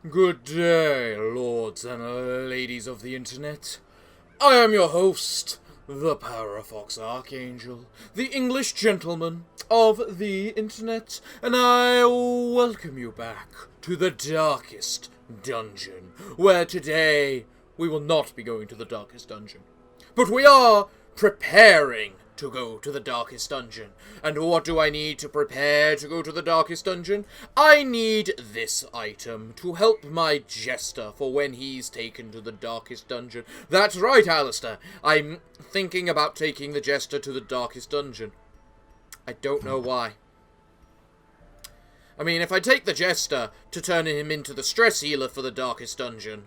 Good day, lords and ladies of the internet. I am your host, the Parafox Archangel, the English gentleman of the internet, and I welcome you back to the darkest dungeon, where today we will not be going to the darkest dungeon, but we are preparing to go to the darkest dungeon. And what do I need to prepare to go to the darkest dungeon? I need this item to help my jester for when he's taken to the darkest dungeon. That's right, Alistair. I'm thinking about taking the jester to the darkest dungeon. I don't know why. I mean, if I take the jester to turn him into the stress healer for the darkest dungeon,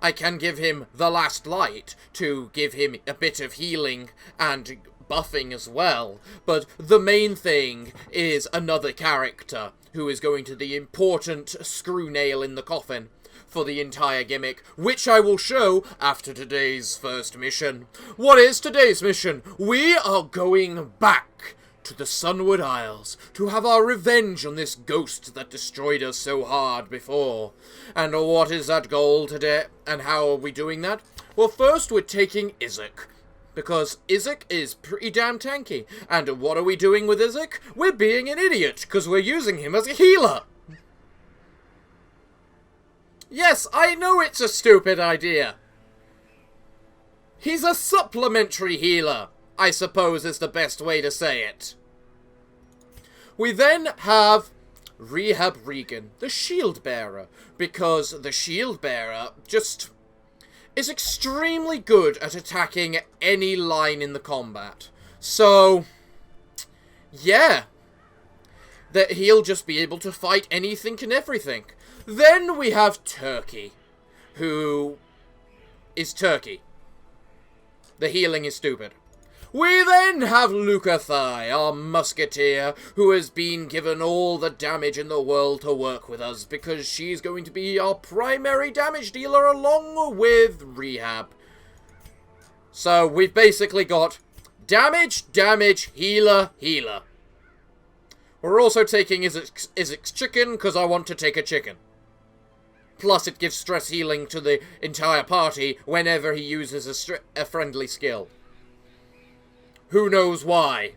I can give him the last light to give him a bit of healing and buffing as well, but the main thing is another character who is going to the important screw nail in the coffin for the entire gimmick, which I will show after today's first mission. What is today's mission? We are going back to the Sunward Isles to have our revenge on this ghost that destroyed us so hard before. And what is that goal today, and how are we doing that? Well, first we're taking Izek, because Izek is pretty damn tanky. And what are we doing with Izek? We're being an idiot, because we're using him as a healer. Yes, I know it's a stupid idea. He's a supplementary healer, I suppose is the best way to say it. We then have Rehab Regan, the shield bearer, because the shield bearer just is extremely good at attacking any line in the combat. So, yeah, that he'll just be able to fight anything and everything. Then we have Turkey, who is Turkey. The healing is stupid. We then have Lucathai, our musketeer, who has been given all the damage in the world to work with us, because she's going to be our primary damage dealer along with Rehab. So we've basically got damage, healer, healer. We're also taking Izek's chicken, because I want to take a chicken. Plus it gives stress healing to the entire party whenever he uses a friendly skill. Who knows why?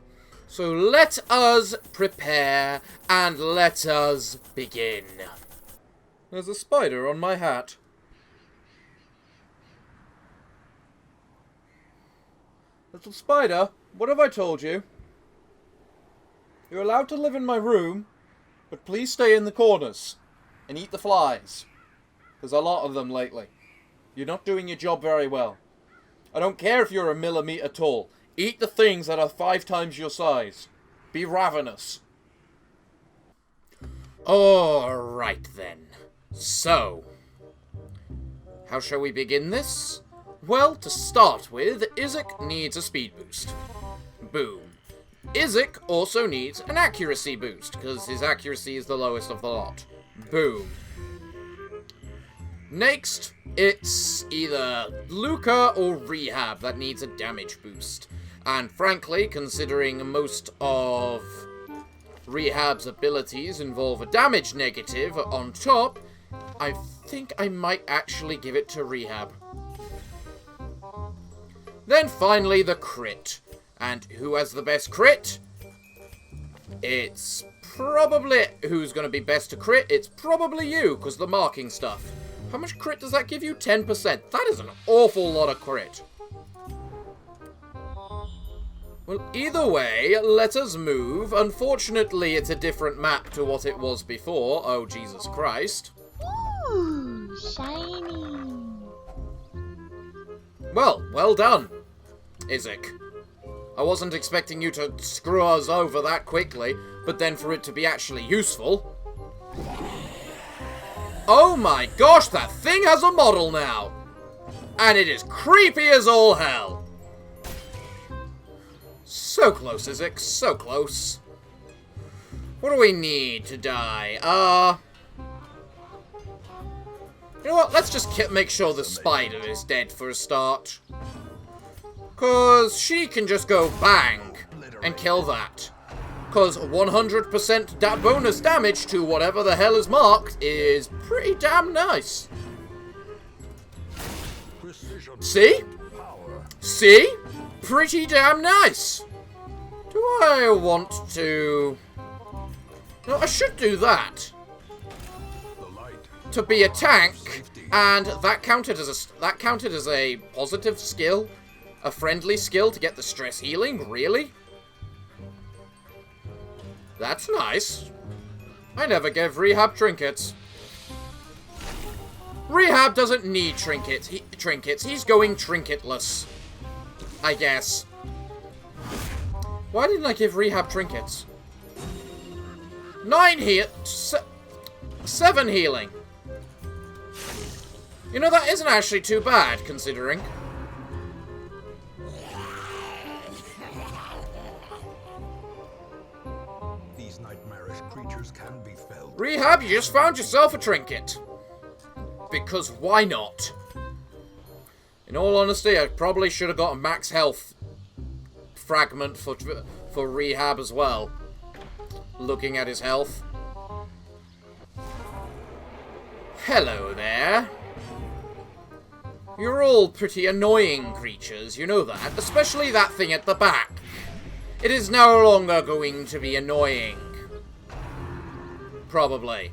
So let us prepare and let us begin. There's a spider on my hat. Little spider, what have I told you? You're allowed to live in my room, but please stay in the corners and eat the flies. There's a lot of them lately. You're not doing your job very well. I don't care if you're a millimeter tall. Eat the things that are 5 times your size. Be ravenous. Alright then. So, how shall we begin this? Well, to start with, Izek needs a speed boost. Boom. Izek also needs an accuracy boost, because his accuracy is the lowest of the lot. Boom. Next, it's either Luca or Rehab that needs a damage boost. And frankly, considering most of Rehab's abilities involve a damage negative on top, I think I might actually give it to Rehab. Then finally the crit. And who has the best crit? It's probably... Who's going to be best to crit? It's probably you, because the marking stuff. How much crit does that give you? 10%. That is an awful lot of crit. Well, either way, let us move. Unfortunately, it's a different map to what it was before. Oh, Jesus Christ. Ooh, shiny. Well done, Izek. I wasn't expecting you to screw us over that quickly, but then for it to be actually useful. Oh my gosh, that thing has a model now! And it is creepy as all hell! So close, Izek, so close. What do we need to die? You know what, let's just make sure the spider is dead for a start. 'Cause she can just go bang and kill that. Because 100% bonus damage to whatever the hell is marked is pretty damn nice. See? See? Pretty damn nice. Do I want to... No, I should do that. To be a tank, and that counted as a positive skill? A friendly skill to get the stress healing? Really? That's nice. I never gave Rehab trinkets. Rehab doesn't need trinkets. He's going trinketless. I guess. Why didn't I give Rehab trinkets? 7 healing. You know, that isn't actually too bad, considering. These nightmarish creatures can be felled. Rehab, you just found yourself a trinket. Because why not? In all honesty, I probably should have got a max health fragment for Rehab as well. Looking at his health. Hello there. You're all pretty annoying creatures, you know that. Especially that thing at the back. It is no longer going to be annoying. Probably.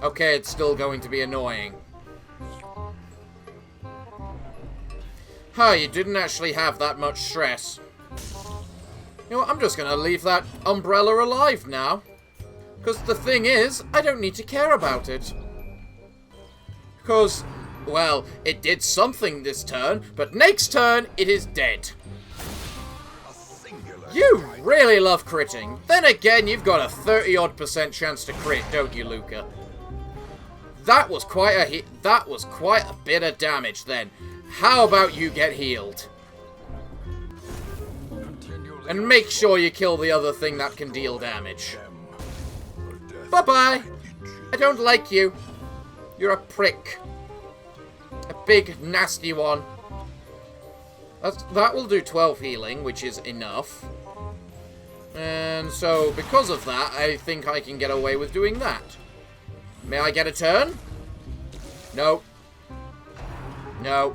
Okay, it's still going to be annoying. Huh, you didn't actually have that much stress. You know what, I'm just gonna leave that umbrella alive now. Because the thing is, I don't need to care about it. Because, well, it did something this turn, but next turn, it is dead. You really love critting. Then again, you've got a 30-odd% chance to crit, don't you, Luca? That was quite a bit of damage then. How about you get healed? And make sure you kill the other thing that can deal damage. Bye-bye. I don't like you. You're a prick. A big, nasty one. That will do 12 healing, which is enough. And so, because of that, I think I can get away with doing that. May I get a turn? No. No.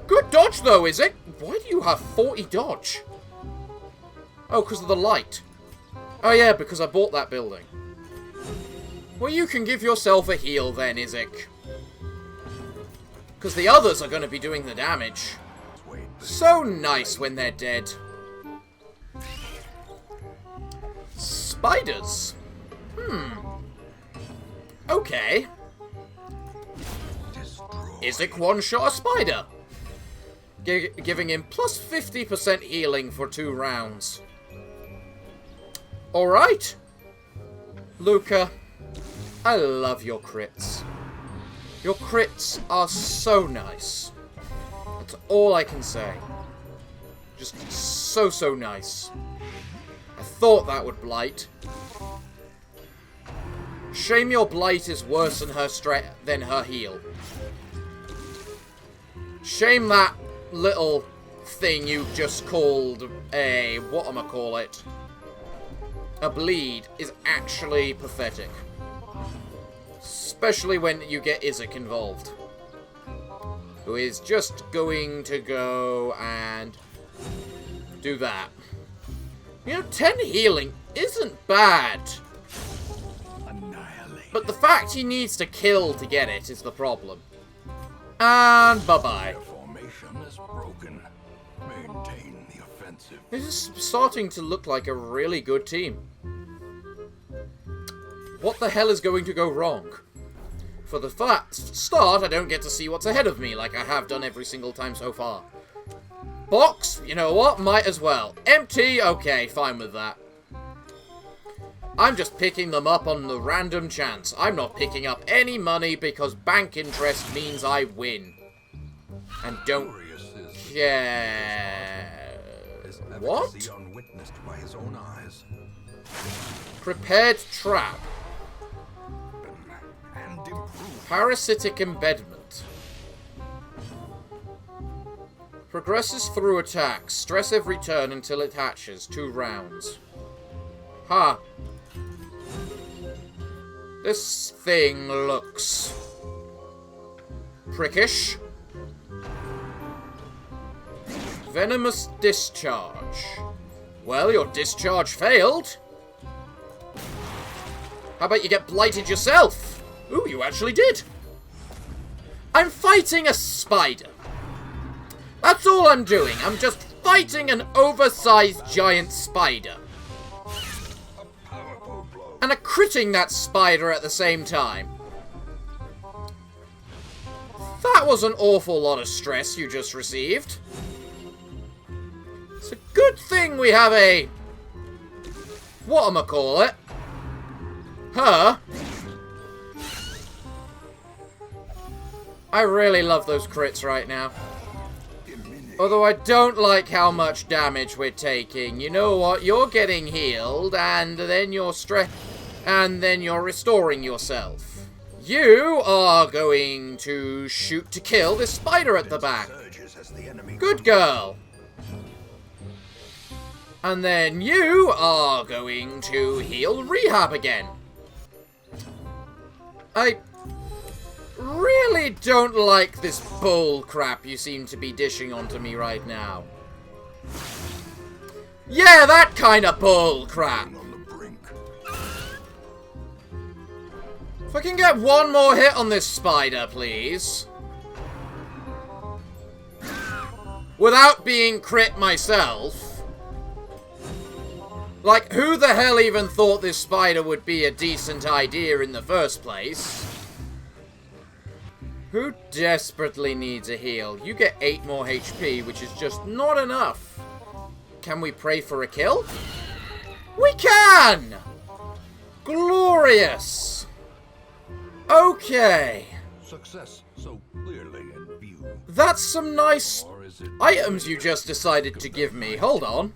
Good dodge, though, is it? Why do you have 40 dodge? Oh, because of the light. Oh, yeah, because I bought that building. Well, you can give yourself a heal then, Isaac. Because the others are going to be doing the damage. So nice when they're dead. Spiders. Okay. Isaac one-shot a spider. Giving him plus 50% healing for 2 rounds. Alright. Luca, I love your crits. Your crits are so nice. That's all I can say. Just so nice. I thought that would blight. Shame your blight is worse than her heal. Shame that little thing you just called a... whatchamacallit. A bleed is actually pathetic. Especially when you get Isaac involved. Who is just going to go and do that. You know, 10 healing isn't bad. But the fact he needs to kill to get it is the problem. And bye-bye. This is starting to look like a really good team. What the hell is going to go wrong? For the start, I don't get to see what's ahead of me like I have done every single time so far. Box? You know what? Might as well. Empty? Okay, fine with that. I'm just picking them up on the random chance. I'm not picking up any money because bank interest means I win. And don't... Yeah... What? Prepared trap. Parasitic embedment. Progresses through attacks. Stress every turn until it hatches. 2 rounds. Ha. This thing looks prickish. Venomous discharge. Well, your discharge failed. How about you get blighted yourself? Ooh, you actually did. I'm fighting a spider. That's all I'm doing. I'm just fighting an oversized giant spider. And critting that spider at the same time. That was an awful lot of stress you just received. It's a good thing we have a... whatchamacallit? Huh? I really love those crits right now. Although I don't like how much damage we're taking. You know what? You're getting healed, and then you're restoring yourself. You are going to shoot to kill this spider at the back. Good girl. And then you are going to heal rehab again. I really don't like this bull crap you seem to be dishing onto me right now. Yeah, that kind of bull crap. If I can get one more hit on this spider, please. Without being crit myself. Like, who the hell even thought this spider would be a decent idea in the first place? Who desperately needs a heal? You get 8 more HP, which is just not enough. Can we pray for a kill? We can! Glorious! Okay. Success so clearly in view. That's some nice items you just decided to give me. Hold on.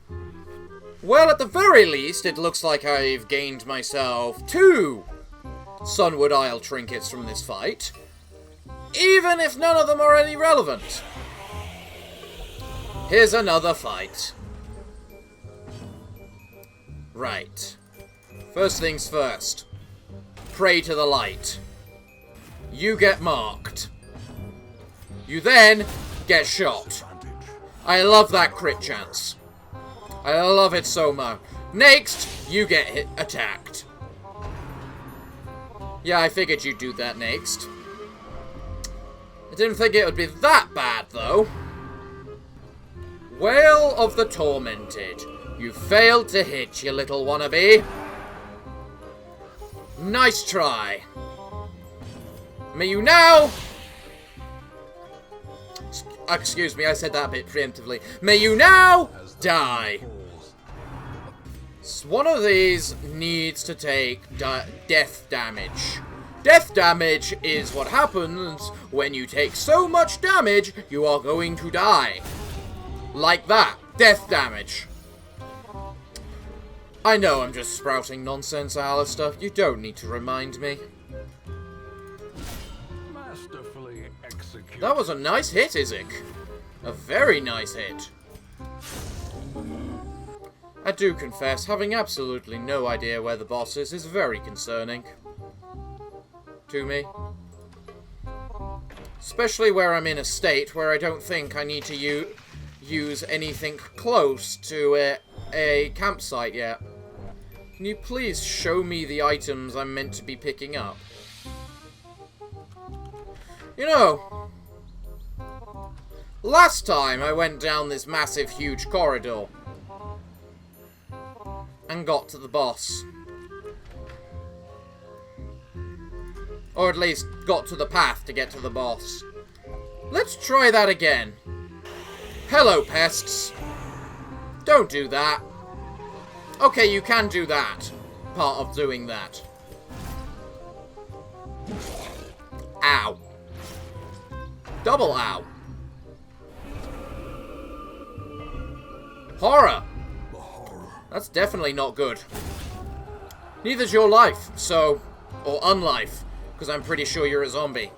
Well, at the very least, it looks like I've gained myself 2 Sunward Isle trinkets from this fight. Even if none of them are any relevant. Here's another fight. Right. First things first. Pray to the light. You get marked. You then get shot. I love that crit chance. I love it so much. Next, you get attacked. Yeah, I figured you'd do that next. I didn't think it would be that bad, though. Wail of the Tormented. You failed to hit, you little wannabe. Nice try. May you now... Excuse me, I said that a bit preemptively. May you now die. One of these needs to take death damage. Death damage is what happens when you take so much damage, you are going to die. Like that. Death damage. I know I'm just sprouting nonsense, Alistair. You don't need to remind me. Masterfully executed. That was a nice hit, Izzy. A very nice hit. I do confess, having absolutely no idea where the boss is very concerning. To me. Especially where I'm in a state where I don't think I need to use anything close to a campsite yet. Can you please show me the items I'm meant to be picking up? You know, last time I went down this massive, huge corridor and got to the boss. Or at least got to the path to get to the boss. Let's try that again. Hello, pests. Don't do that. Okay, you can do that. Part of doing that. Ow. Double ow. Horror. That's definitely not good. Neither's your life, so... or unlife, because I'm pretty sure you're a zombie.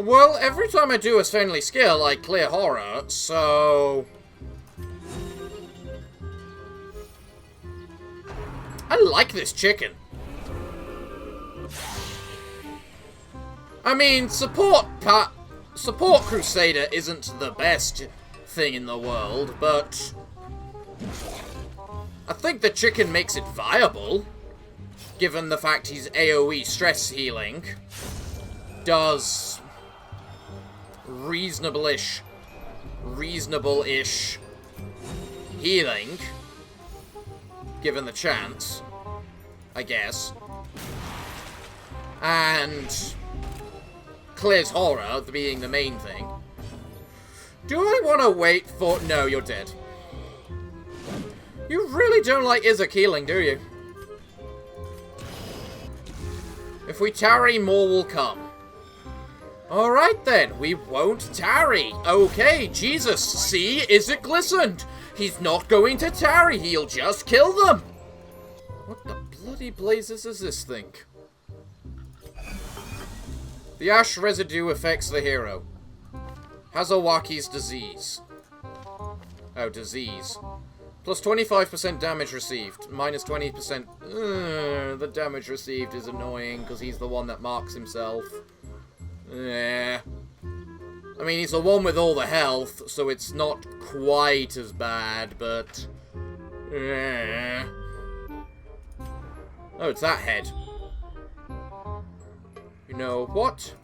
Well, every time I do a friendly skill, I clear horror, so... I like this chicken. I mean, support crusader isn't the best thing in the world, but... I think the chicken makes it viable, given the fact he's AoE stress healing. Does reasonable-ish healing, given the chance, I guess. And clears horror, being the main thing. Do I want to wait for... No, you're dead. You really don't like Isaac healing, do you? If we tarry, more will come. Alright then, we won't tarry. Okay, Jesus, see, Isaac glistened. He's not going to tarry, he'll just kill them. What the bloody blazes is this thing? The ash residue affects the hero. Hazawaki's disease. Oh, disease. Plus 25% damage received. Minus 20%. The damage received is annoying, because he's the one that marks himself. Yeah. I mean, he's the one with all the health, so it's not quite as bad, but... Yeah. Oh, it's that head. You know what?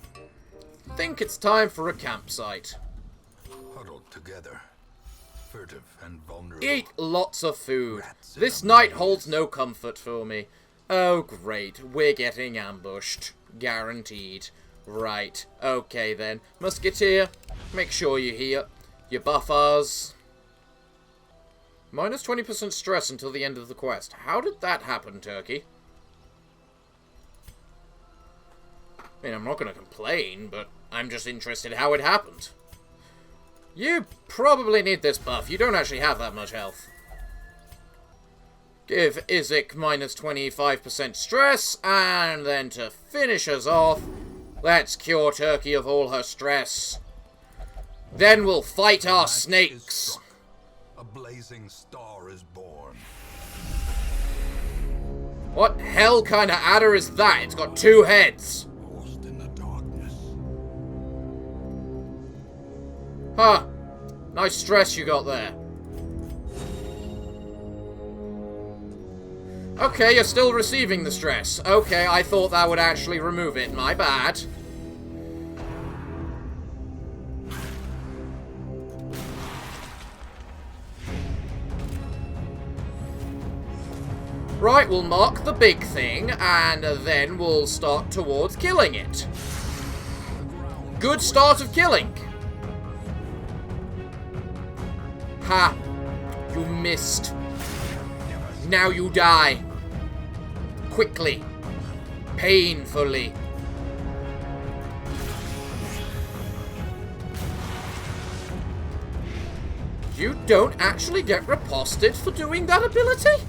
I think it's time for a campsite. Huddled together, furtive and vulnerable. Eat lots of food. This night holds no comfort for me. Oh, great. We're getting ambushed. Guaranteed. Right. Okay, then. Musketeer, make sure you heal. You buff us. Minus 20% stress until the end of the quest. How did that happen, Turkey? I mean, I'm not going to complain, but I'm just interested how it happened. You probably need this buff. You don't actually have that much health. Give Isaac minus 25% stress, and then to finish us off, let's cure Turkey of all her stress. Then we'll fight our snakes. A blazing star is born. What hell kind of adder is that? It's got 2 heads. Lost in the darkness. Huh. Nice stress you got there. Okay, you're still receiving the stress. Okay, I thought that would actually remove it. My bad. Right, we'll mark the big thing, and then we'll start towards killing it. Good start of killing. Ha! You missed. Now you die. Quickly. Painfully. You don't actually get riposted for doing that ability?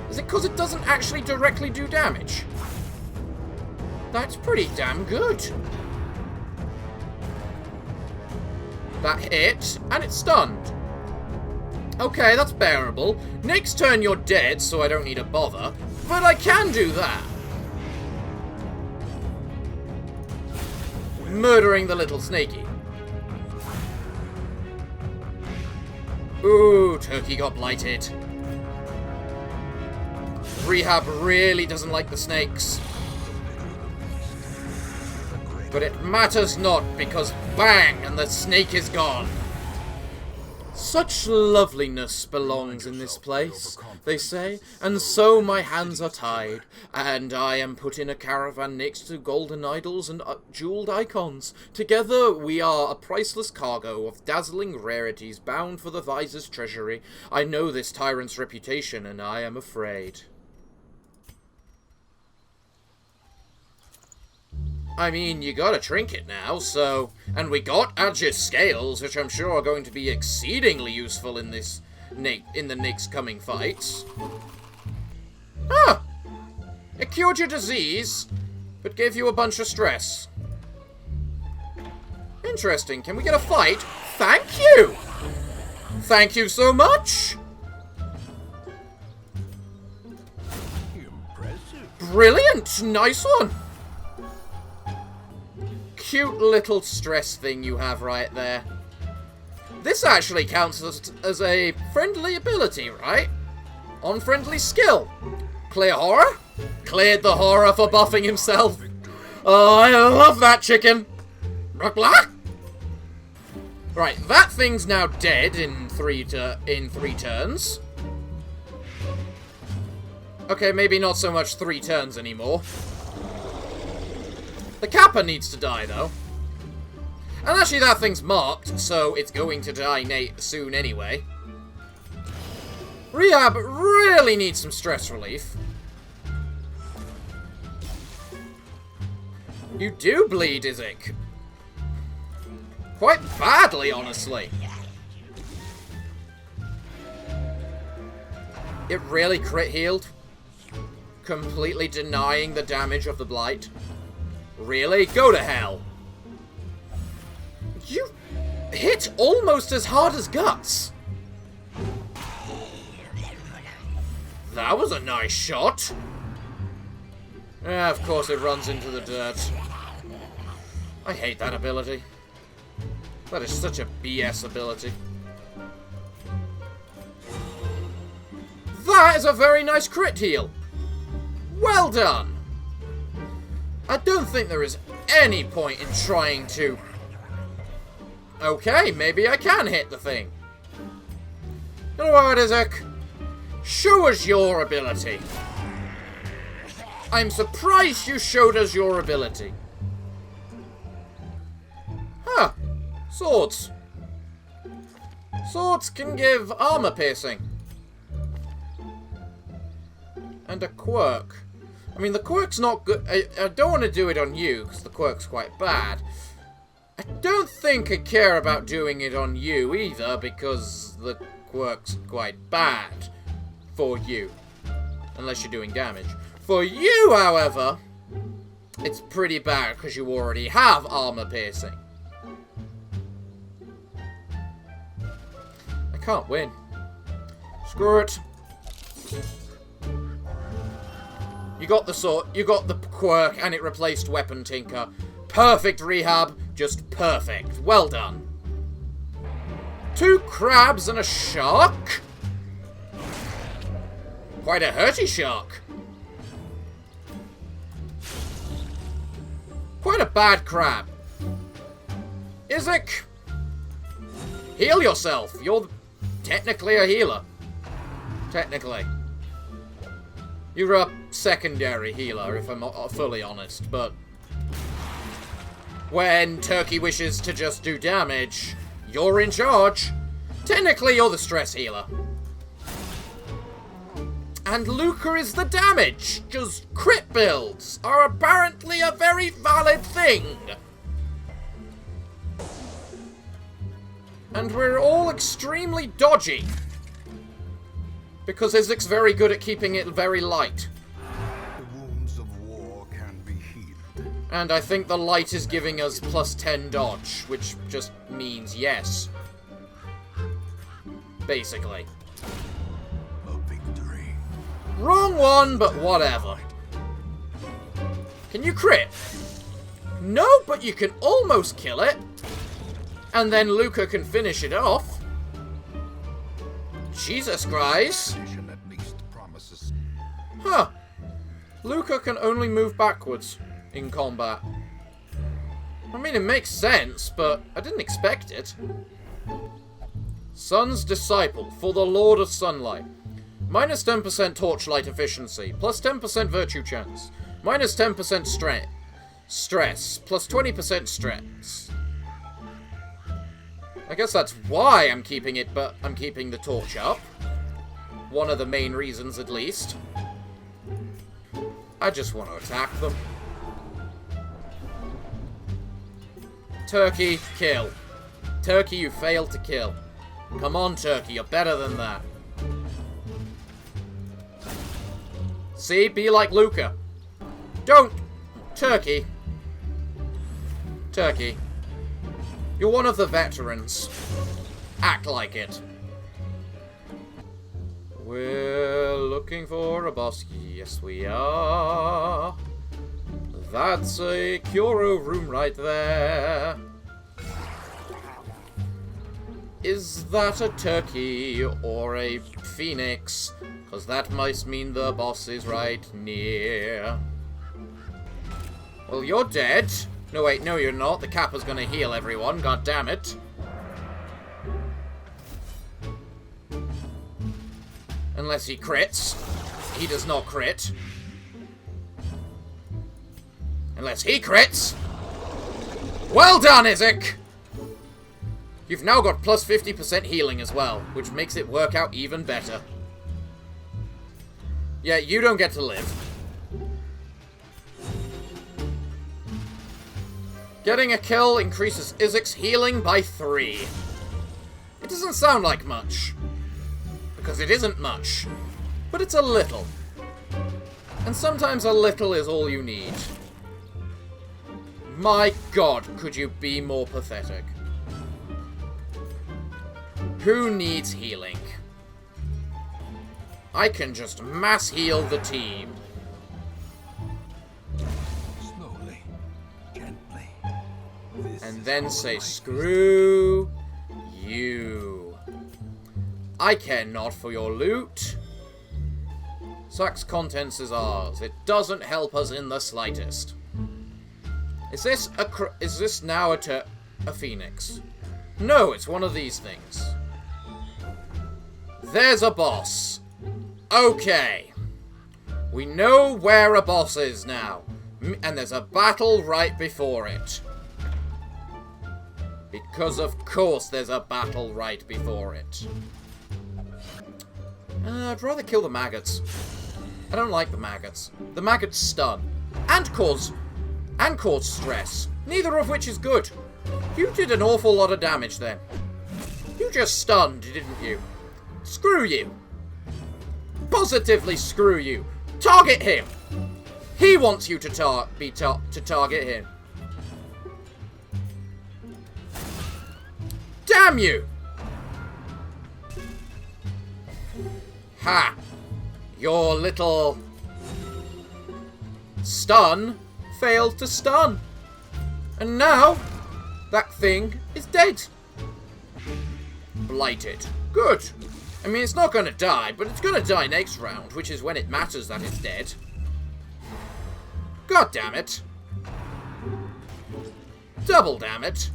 Is it because it doesn't actually directly do damage? That's pretty damn good. That hit, and it's stunned. Okay, that's bearable. Next turn you're dead, so I don't need to bother. But I can do that. Murdering the little snaky. Ooh, Turkey got blighted. Rehab really doesn't like the snakes. But it matters not, because bang, and the snake is gone. Such loveliness belongs in this place, they say, and so my hands are tied, and I am put in a caravan next to golden idols and jeweled icons. Together we are a priceless cargo of dazzling rarities bound for the visor's treasury. I know this tyrant's reputation, and I am afraid. I mean, you got a trinket now, so... And we got Adjust scales, which I'm sure are going to be exceedingly useful in this... in the next coming fights. Ah! It cured your disease, but gave you a bunch of stress. Interesting. Can we get a fight? Thank you! Thank you so much! Impressive. Brilliant! Nice one! Cute little stress thing you have right there. This actually counts as a friendly ability, right? On-friendly skill. Clear horror? Cleared the horror for buffing himself. Oh, I love that chicken! Blah, blah. Right, that thing's now dead in three turns. Okay, maybe not so much 3 turns anymore. The Kappa needs to die, though. And actually, that thing's marked, so it's going to die soon anyway. Rehab really needs some stress relief. You do bleed, Izek. Quite badly, honestly. It really crit healed. Completely denying the damage of the blight. Really? Go to hell. You hit almost as hard as Guts. That was a nice shot. Of course it runs into the dirt. I hate that ability. That is such a BS ability. That is a very nice crit heal. Well done. I don't think there is any point in trying to... Okay, maybe I can hit the thing. You know what, Izek? Show us your ability. I'm surprised you showed us your ability. Huh. Swords. Swords can give armor piercing. And a quirk. I mean, the quirk's not good. I don't want to do it on you, because the quirk's quite bad. I don't think I care about doing it on you either, because the quirk's quite bad for you. Unless you're doing damage. For you, however, it's pretty bad, because you already have armor piercing. I can't win. Screw it. You got the sword, you got the quirk, and it replaced Weapon Tinker. Perfect rehab, just perfect. Well done. 2 crabs and a shark? Quite a hurty shark. Quite a bad crab. Izek, heal yourself. You're technically a healer. Technically. You're a secondary healer, if I'm fully honest, but... when Turkey wishes to just do damage, you're in charge. Technically, you're the stress healer. And Luca is the damage. Just crit builds are apparently a very valid thing. And we're all extremely dodgy. Because Izek's very good at keeping it very light. The wounds of war can be healed. And I think the light is giving us plus 10 dodge, which just means yes. Basically. A victory. Wrong one, but whatever. Can you crit? No, but you can almost kill it. And then Luca can finish it off. Jesus Christ. Position at least promises. Huh. Luca can only move backwards in combat. I mean, it makes sense, but I didn't expect it. Sun's Disciple for the Lord of Sunlight. Minus 10% torchlight efficiency. Plus 10% virtue chance. Minus 10% stress. Plus 20% stress. I guess that's why I'm keeping it, but I'm keeping the torch up. One of the main reasons, at least. I just want to attack them. Turkey, kill. Turkey, you failed to kill. Come on, Turkey, you're better than that. See? Be like Luca. Don't! Turkey. Turkey. You're one of the veterans. Act like it. We're looking for a boss. Yes, we are. That's a Kyoro room right there. Is that a turkey or a phoenix? Because that might mean the boss is right near. Well, you're dead. No, wait, no, you're not. The Kappa's gonna heal everyone. God damn it. Unless he crits. He does not crit. Unless he crits. Well done, Isaac! You've now got plus 50% healing as well, which makes it work out even better. Yeah, you don't get to live. Getting a kill increases Isaac's healing by 3. It doesn't sound like much. Because it isn't much. But it's a little. And sometimes a little is all you need. My god, could you be more pathetic? Who needs healing? I can just mass heal the team. Slowly, gently. And then say, screw you. I care not for your loot. Sack's contents is ours. It doesn't help us in the slightest. Is this now a phoenix? No, it's one of these things. There's a boss. Okay. We know where a boss is now. And there's a battle right before it. Because of course there's a battle right before it. I'd rather kill the maggots. I don't like the maggots. The maggots stun. And cause stress. Neither of which is good. You did an awful lot of damage then. You just stunned, didn't you? Screw you. Positively screw you. Target him. He wants you to target him. Damn you. Ha. Your little stun failed to stun. And now that thing is dead. Blighted. Good. I mean, it's not going to die, but it's going to die next round, which is when it matters that it's dead. God damn it. Double damn it.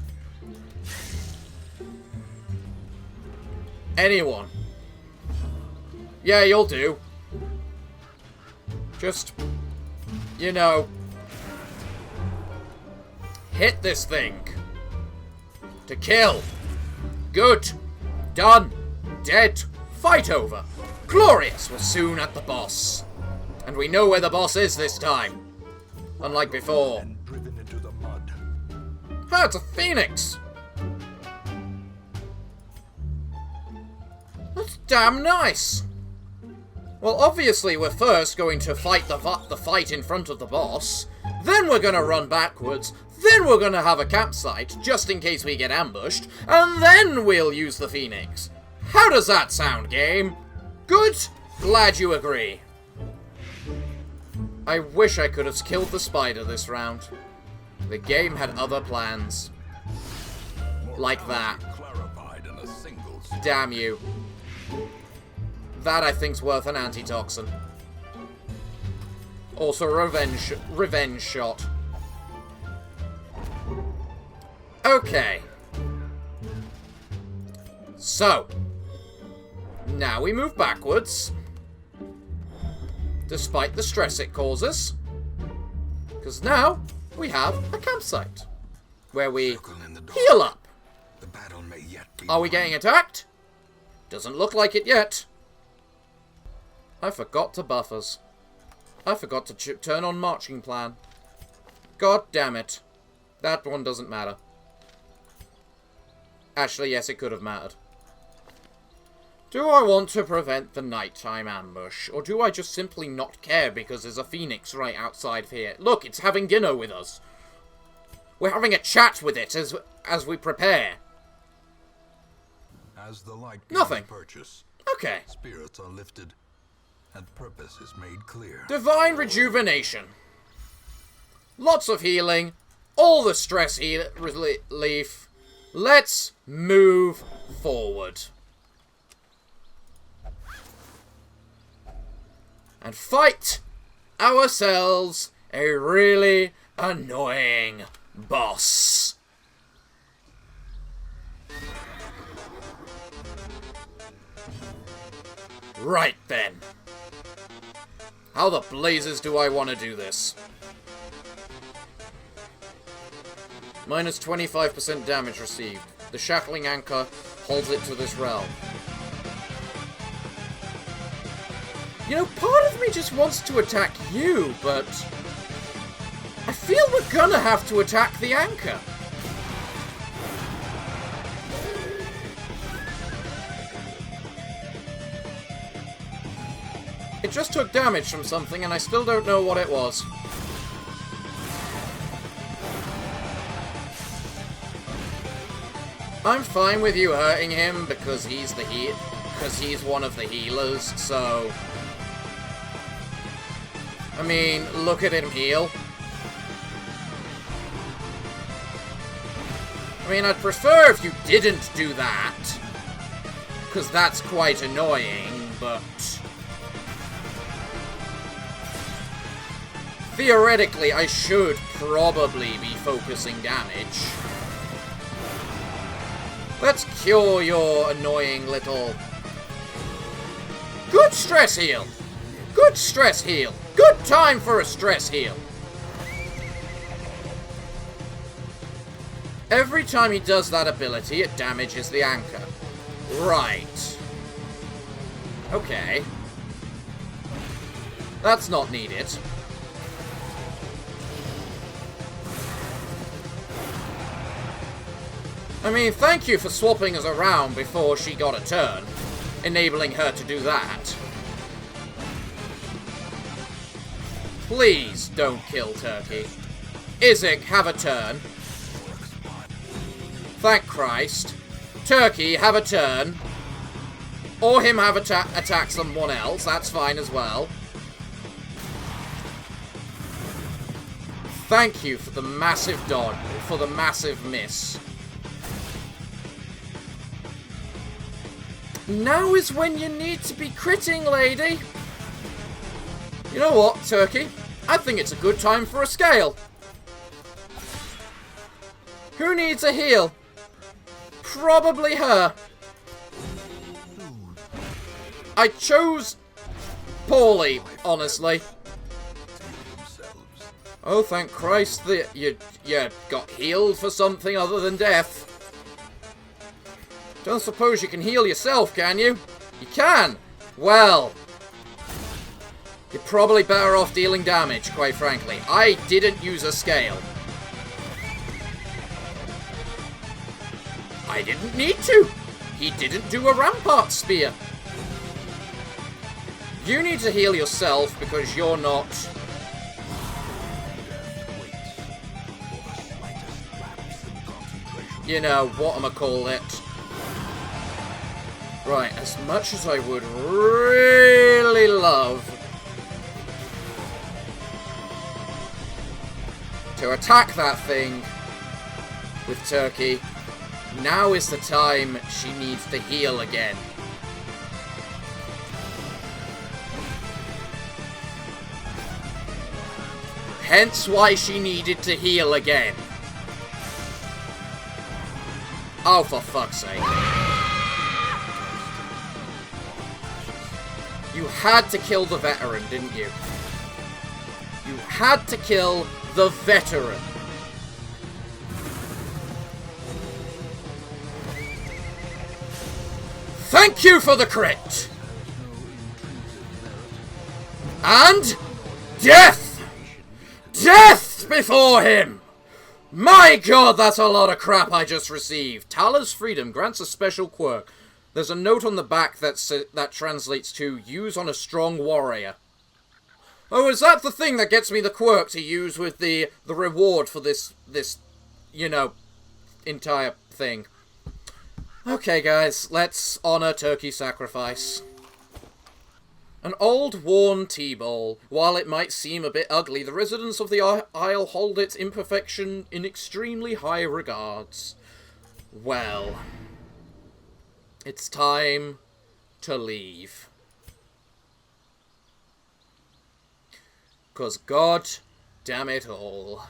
Anyone. Yeah, you'll do. Just, you know, hit this thing. To kill. Good. Done. Dead. Fight over. Glorious. We're soon at the boss. And we know where the boss is this time. Unlike before. And driven into the mud. Ah, it's a phoenix. That's damn nice. Well, obviously we're first going to fight the fight in front of the boss. Then we're going to run backwards. Then we're going to have a campsite, just in case we get ambushed. And then we'll use the phoenix. How does that sound, game? Good? Glad you agree. I wish I could have killed the spider this round. The game had other plans. Like that. Clarified in a single Damn you. That, I think's worth an antitoxin. Also, revenge shot. Okay. So. Now we move backwards. Despite the stress it causes. Because now, we have a campsite. Where we heal up. The battle may yet be Are we getting attacked? Doesn't look like it yet. I forgot to buff us. I forgot to turn on marching plan. God damn it. That one doesn't matter. Actually, yes, it could have mattered. Do I want to prevent the nighttime ambush? Or do I just simply not care because there's a phoenix right outside here? Look, it's having dinner with us. We're having a chat with it as we prepare. As the light Nothing. purchase, Okay. spirits are lifted, and purpose is made clear. Divine rejuvenation. Lots of healing. All the stress relief. Let's move forward. And fight ourselves a really annoying boss. Right then. How the blazes do I want to do this? Minus 25% damage received. The shackling anchor holds it to this realm. You know, part of me just wants to attack you, but I feel we're gonna have to attack the anchor. It just took damage from something, and I still don't know what it was. I'm fine with you hurting him because he's one of the healers, so I mean, look at him heal. I mean, I'd prefer if you didn't do that, because that's quite annoying, but theoretically, I should probably be focusing damage. Let's cure your annoying little... Good stress heal! Good stress heal! Good time for a stress heal! Every time he does that ability, it damages the anchor. Right. Okay. That's not needed. I mean, thank you for swapping us around before she got a turn, enabling her to do that. Please don't kill Turkey. Isaac, have a turn. Thank Christ. Turkey, have a turn. Or him have attack someone else, that's fine as well. Thank you for the massive dodge, for the massive miss. Now is when you need to be critting, lady. You know what, Turkey? I think it's a good time for a scale. Who needs a heal? Probably her. I chose poorly, honestly. Oh, thank Christ that you got healed for something other than death. Don't suppose you can heal yourself, can you? You can! Well, you're probably better off dealing damage, quite frankly. I didn't use a scale. I didn't need to. He didn't do a rampart spear. You need to heal yourself because you're not... You know, whatchamacallit. Right, as much as I would really love to attack that thing with Turkey, now is the time she needs to heal again. Hence why she needed to heal again. Oh, for fuck's sake. You had to kill the veteran, didn't you? You had to kill the veteran. Thank you for the crit! And... death! Death before him! My god, that's a lot of crap I just received. Tala's freedom grants a special quirk. There's a note on the back that translates to use on a strong warrior. Oh, is that the thing that gets me the quirk to use with the reward for this you know, entire thing. Okay, guys, let's honor turkey sacrifice. An old, worn tea bowl. While it might seem a bit ugly, the residents of the Isle hold its imperfection in extremely high regards. Well, it's time to leave. 'Cause God damn it all,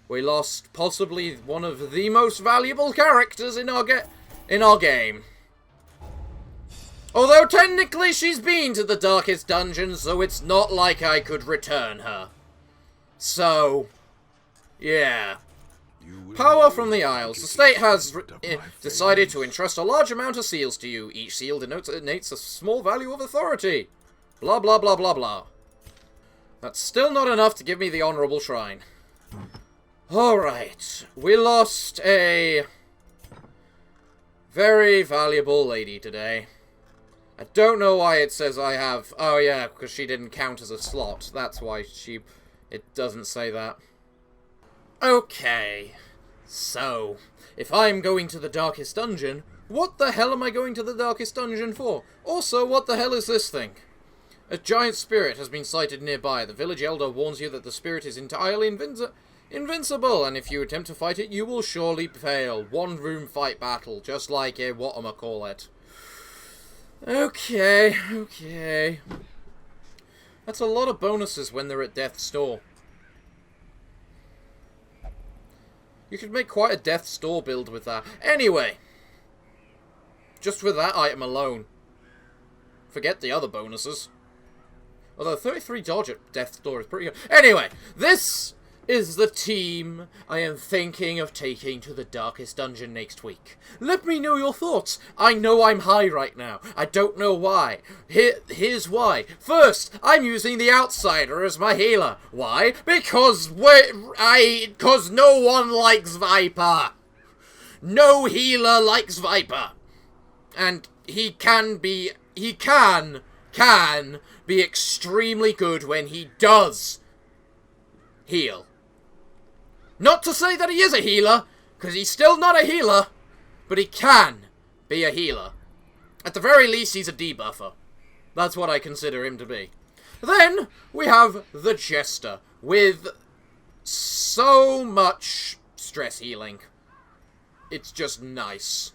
we lost possibly one of the most valuable characters in our game. Although technically she's been to the darkest dungeon, so it's not like I could return her. So, yeah. Power from the Isles. The state has decided to entrust a large amount of seals to you. Each seal denotes a small value of authority. Blah, blah, blah, blah, blah. That's still not enough to give me the honorable shrine. Alright. We lost a very valuable lady today. I don't know why it says I have... Oh, yeah, because she didn't count as a slot. That's why it doesn't say that. Okay. So, if I'm going to the darkest dungeon, what the hell am I going to the darkest dungeon for? Also, what the hell is this thing? A giant spirit has been sighted nearby. The village elder warns you that the spirit is entirely invincible, and if you attempt to fight it, you will surely fail. One-room fight battle, just like a whatchamacallit. Okay. That's a lot of bonuses when they're at death's door. You could make quite a death's door build with that. Anyway, just with that item alone. Forget the other bonuses. Although 33 dodge at death's door is pretty good. Anyway, this is the team I am thinking of taking to the darkest dungeon next week. Let me know your thoughts. I know I'm high right now. I don't know why. Here's why. First, I'm using the Outsider as my healer. Why? Because no one likes Viper. No healer likes Viper. And he can be extremely good when he does heal. Not to say that he is a healer, because he's still not a healer, but he can be a healer. At the very least, he's a debuffer. That's what I consider him to be. Then, we have the Jester, with so much stress healing. It's just nice.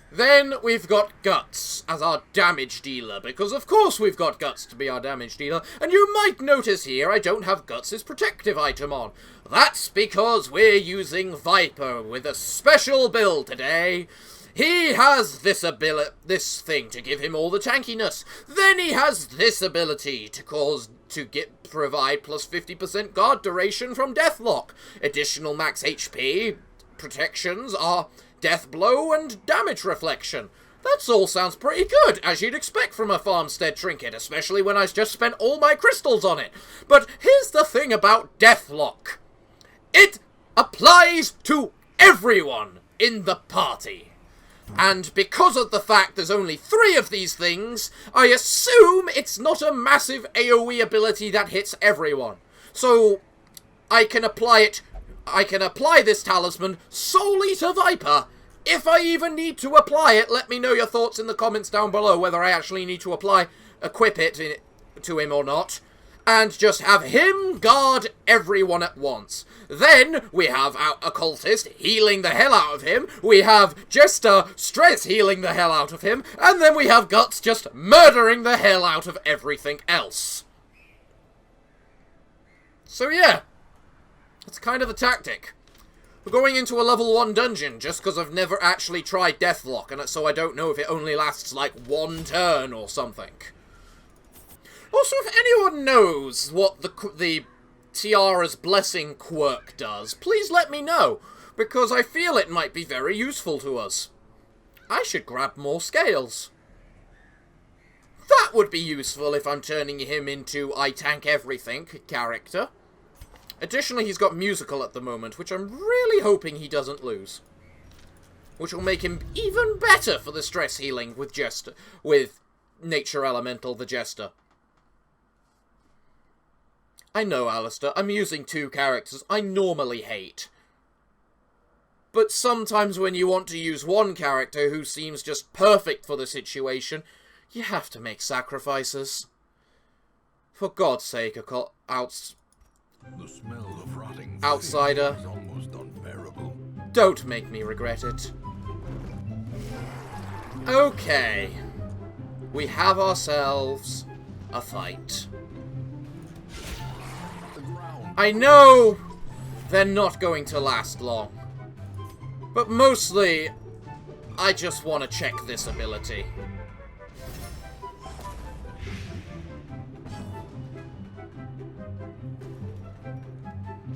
Then we've got Guts as our damage dealer, because of course we've got Guts to be our damage dealer, and you might notice here I don't have Guts' protective item on. That's because we're using Viper with a special build today. He has this thing to give him all the tankiness. Then he has this ability to provide plus 50% guard duration from Deathlock. Additional max HP protections are Death Blow and Damage Reflection. That all sounds pretty good, as you'd expect from a farmstead trinket, especially when I just spent all my crystals on it. But here's the thing about Deathlock. It applies to everyone in the party. And because of the fact there's only 3 of these things, I assume it's not a massive AoE ability that hits everyone. So, I can apply this talisman solely to Viper. If I even need to apply it, let me know your thoughts in the comments down below, whether I actually need to equip it to him or not. And just have him guard everyone at once. Then, we have our Occultist healing the hell out of him. We have Jester stress healing the hell out of him. And then we have Guts just murdering the hell out of everything else. So yeah, that's kind of the tactic. We're going into a level 1 dungeon just because I've never actually tried Deathlock, and so I don't know if it only lasts like 1 turn or something. Also, if anyone knows what the Tiara's Blessing quirk does, please let me know, because I feel it might be very useful to us. I should grab more scales. That would be useful if I'm turning him into I tank everything character. Additionally, he's got musical at the moment, which I'm really hoping he doesn't lose. Which will make him even better for the stress healing with Nature Elemental, the Jester. I know, Alistair, I'm using 2 characters I normally hate. But sometimes when you want to use one character who seems just perfect for the situation, you have to make sacrifices. For God's sake, The smell of rotting outsider, fish is almost unbearable. don't make me regret it. Okay. We have ourselves a fight. The ground I know they're not going to last long. But mostly, I just want to check this ability.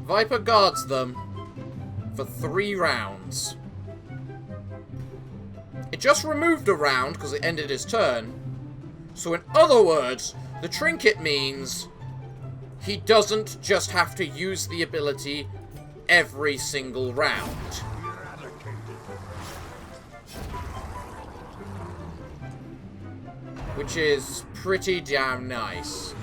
Viper guards them for 3 rounds. It just removed a round because it ended his turn. So in other words, the trinket means he doesn't just have to use the ability every single round. Which is pretty damn nice.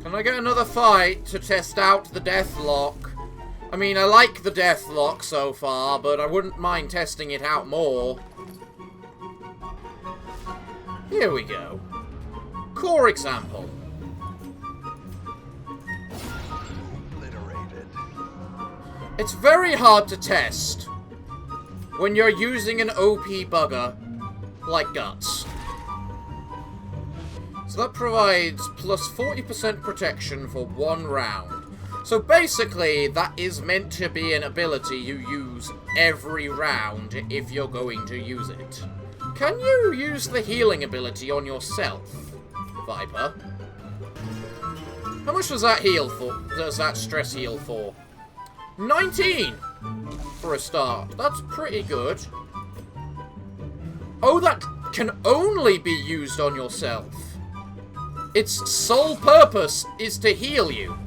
Can I get another fight to test out the deathlock? I mean, I like the deathlock so far, but I wouldn't mind testing it out more. Here we go. Core example. obliterated. It's very hard to test when you're using an OP bugger like Guts. So that provides plus 40% protection for 1 round. So basically, that is meant to be an ability you use every round if you're going to use it. Can you use the healing ability on yourself, Viper? How much does that heal for? Does that stress heal for? 19! For a start. That's pretty good. Oh, that can only be used on yourself. Its sole purpose is to heal you.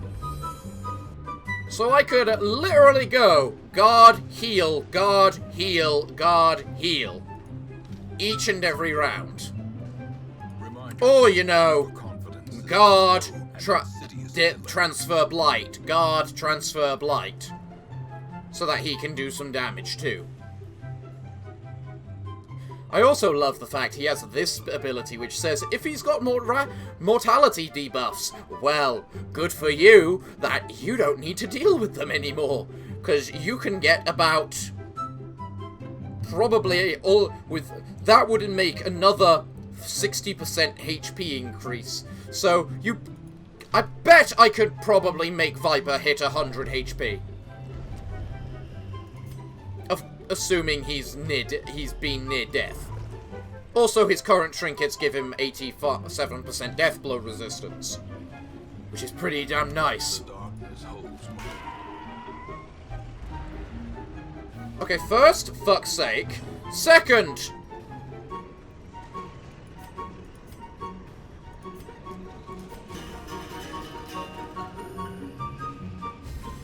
So I could literally go guard, heal, guard, heal, guard, heal. Each and every round. Or, you know, guard, transfer blight. Guard, transfer blight. So that he can do some damage too. I also love the fact he has this ability which says if he's got more mortality debuffs, well, good for you that you don't need to deal with them anymore. Because you can get about probably all with that would make another 60% HP increase. So I bet I could probably make Viper hit 100 HP. Assuming he's been near death. Also, his current trinkets give him 87% death blow resistance, which is pretty damn nice. Okay, first, fuck's sake. Second,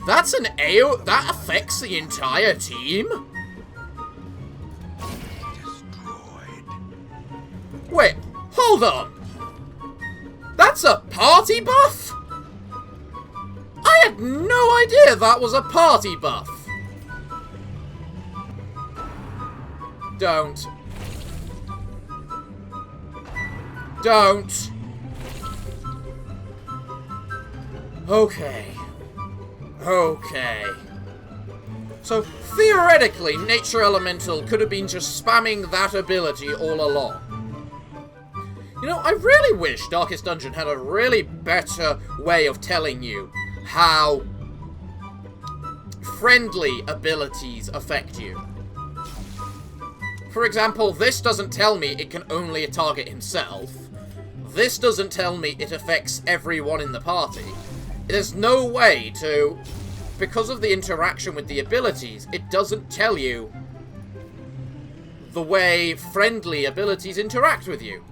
that's an AO that affects the entire team? Wait, hold on. That's a party buff? I had no idea that was a party buff. Don't. Don't. Okay. Okay. So, theoretically, Nature Elemental could have been just spamming that ability all along. You know, I really wish Darkest Dungeon had a really better way of telling you how friendly abilities affect you. For example, this doesn't tell me it can only target himself. This doesn't tell me it affects everyone in the party. There's no way to... Because of the interaction with the abilities, it doesn't tell you the way friendly abilities interact with you.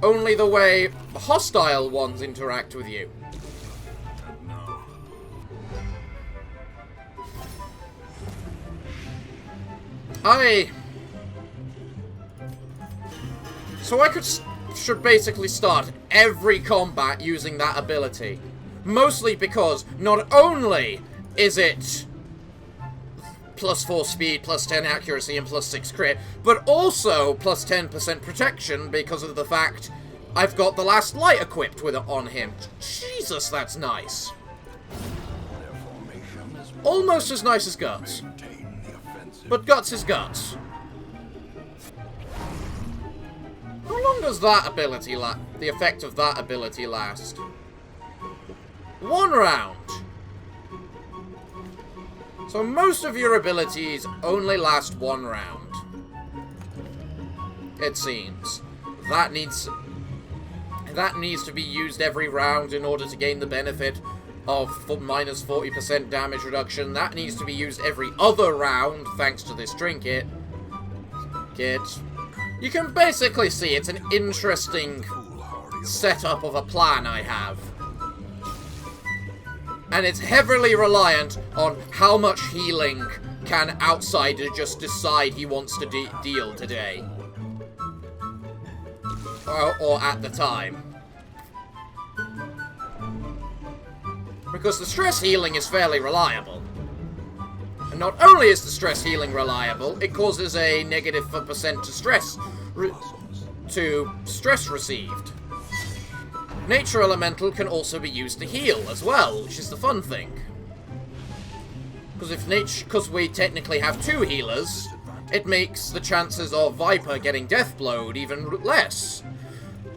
Only the way hostile ones interact with you. So I should basically start every combat using that ability. Mostly because not only is it plus 4 speed, plus 10 accuracy, and plus 6 crit, but also plus 10% protection because of the fact I've got the last light equipped with it on him. Jesus, that's nice. Almost as nice as Guts. But Guts is Guts. How long does that ability the effect of that ability last? 1 round. So most of your abilities only last 1 round. It seems. That needs to be used every round in order to gain the benefit of minus 40% damage reduction. That needs to be used every other round, thanks to this trinket. You can basically see it's an interesting setup of a plan I have. And it's heavily reliant on how much healing can Outsider just decide he wants to deal today. Or at the time. Because the stress healing is fairly reliable. And not only is the stress healing reliable, it causes a negative % to stress received. Nature Elemental can also be used to heal as well, which is the fun thing. Because we technically have 2 healers, it makes the chances of Viper getting deathblowed even less.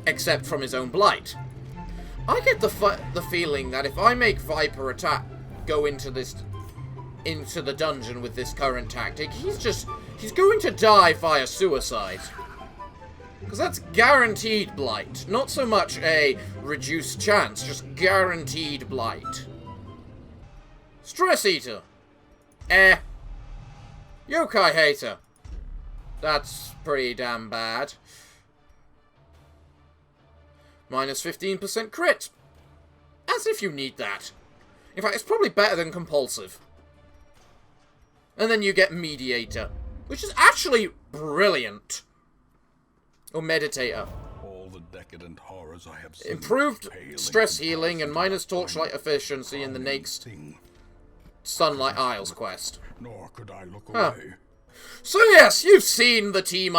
Except from his own blight. I get the feeling that if I make Viper go into the dungeon with this current tactic, he's going to die via suicide. Because that's guaranteed blight. Not so much a reduced chance, just guaranteed blight. Stress Eater. Yokai Hater. That's pretty damn bad. Minus 15% crit. As if you need that. In fact, it's probably better than Compulsive. And then you get Mediator, which is actually brilliant. Or Meditator. All the decadent horrors I have seen. Improved stress healing and minus torchlight efficiency in the next Sunlight Isles quest. Nor could I look away. So yes, you've seen the team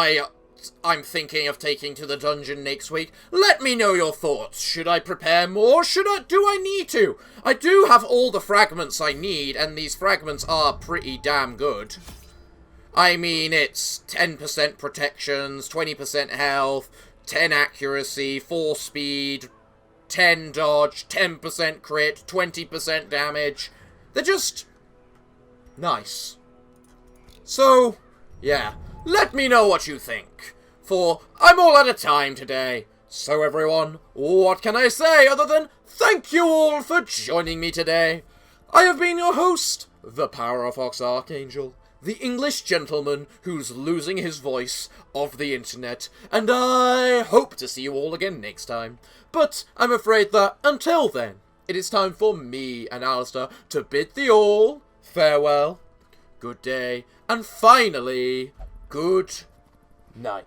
I'm thinking of taking to the dungeon next week. Let me know your thoughts. Should I prepare more? Do I need to? I do have all the fragments I need, and these fragments are pretty damn good. I mean, it's 10% protections, 20% health, 10 accuracy, 4 speed, 10 dodge, 10% crit, 20% damage. They're just nice. So, yeah, let me know what you think, for I'm all out of time today. So everyone, what can I say other than thank you all for joining me today. I have been your host, the Parafox Archangel, the English gentleman who's losing his voice of the internet, and I hope to see you all again next time. But I'm afraid that, until then, it is time for me and Alistair to bid thee all farewell, good day, and finally, good night.